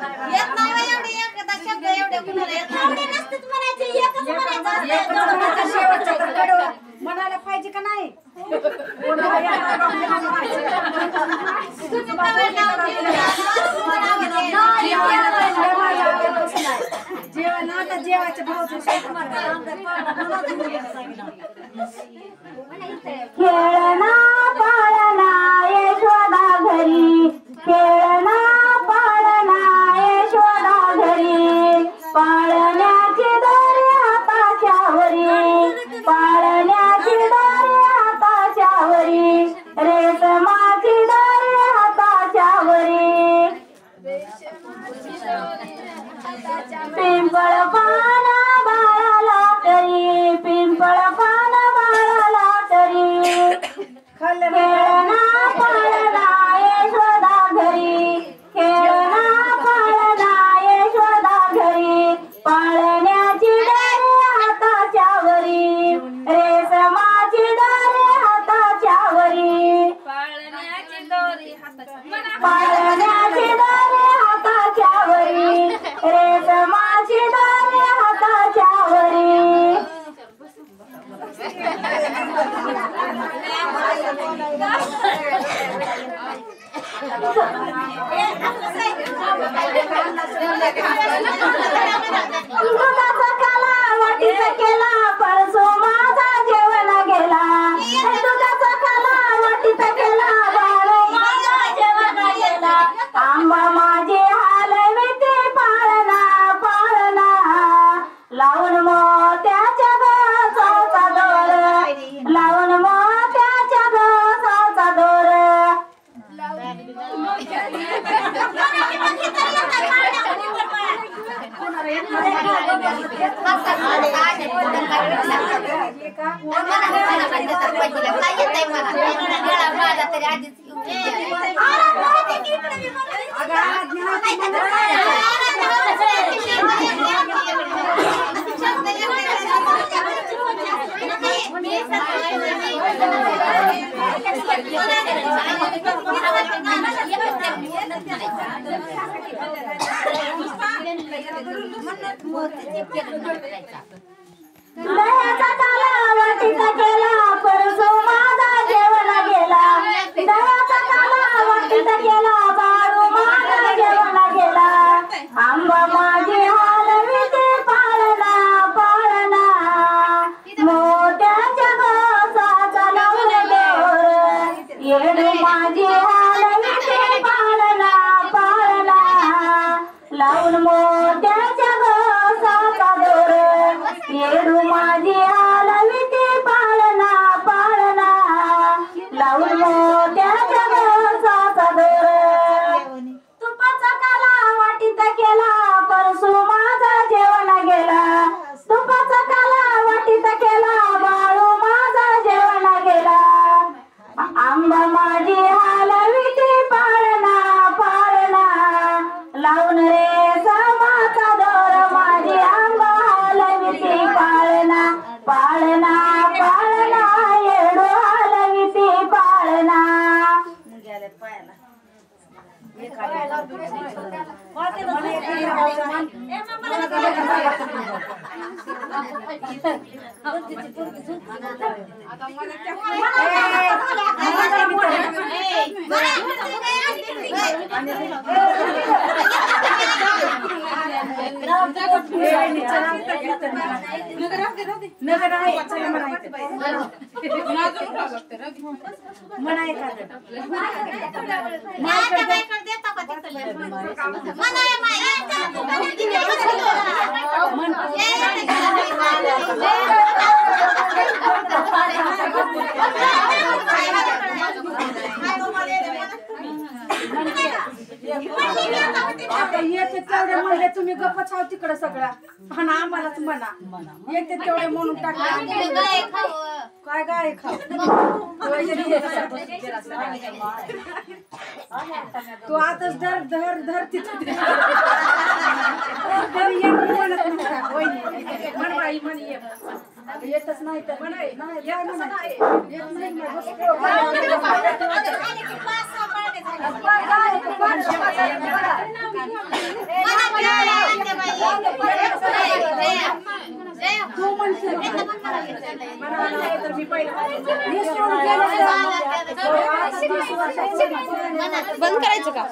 येत नाही बाई एवढे एकदा शब्द एवढे कुणाला येत नाही. एवढे नसतेच म्हणायचे एकच म्हणायचं असतं. शेवटच्या तर कडवं म्हणायला पाहिजे का नाही? जेवण आता जेवायच्या भाऊचं खेळना पाळना यशोदा घरी खेळना पाळना यशोदा घरी पाळण्याची दोरी हाताच्या वरी पाळण्याची दोरी हाताच्या वरी रेशमाची दोरी हाताच्या वरी पिंपळ पान बाळाला तरी पिंपळ पान बाळाला तरी खेळना पाळना यशोदा घरी खेळना पाळना यशोदा घरी पाळण्याची दोरी हाताच्या वरी रेशमाची दोरी हाताच्या वरी पाळण्याची दोरी हाताच्या वरी रेशमाची दोरी हाताच्या वरी दुधाचा काला वाटीचा केला परसो माझा जेवण गेला दुधाचा काला वाटीचा केला बाळो माझा जेवण गेला आंबा माझे हालविते पाळणा पाळणा लावून मोत्याच्या गसाचा दोर लावून मोत्याच्या गसाचा दोर दह्याचा काला वाटीचा केला परसो माझा जेवण गेला दह्याचा काला वाटीचा केला बाळू माझा जेवण गेला आंबा माझी हालविते पाळणा पाळणा मोत्याच्या गसाचा लावून दोर येडू माझी हालविते पाळणा पाळणा लावून मोत्याच्या गसाचा दोर येडू माझी हालविते पाळणा पाळणा लावून मोत्याच्या गसाचा दोर तुपाचा काला वाटीचा केला परसू माझा जेवण गेला तुपाचा काला वाटीचा केला बाळू माझा जेवण गेला आंबा माझी हालविते पाळणा पाळणा लावून रे समाचा दोर माझी आंबा हालविते पाळणा पाळणा पाळणा येडू हालविते पाळणा येते तेवढे म्हणले तुम्ही गप्पच आहो तिकडे सगळा आणि आम्हालाच म्हणा येते तेवढे म्हणून टाकले काय गाय खाऊ तू आताच धर धर धर तिथे म्हण बाई म्हण येतच नाही तर तू म्हणशील मला नाही तर मी पहिलं हे सोडून गेलं तर बंद करायचं का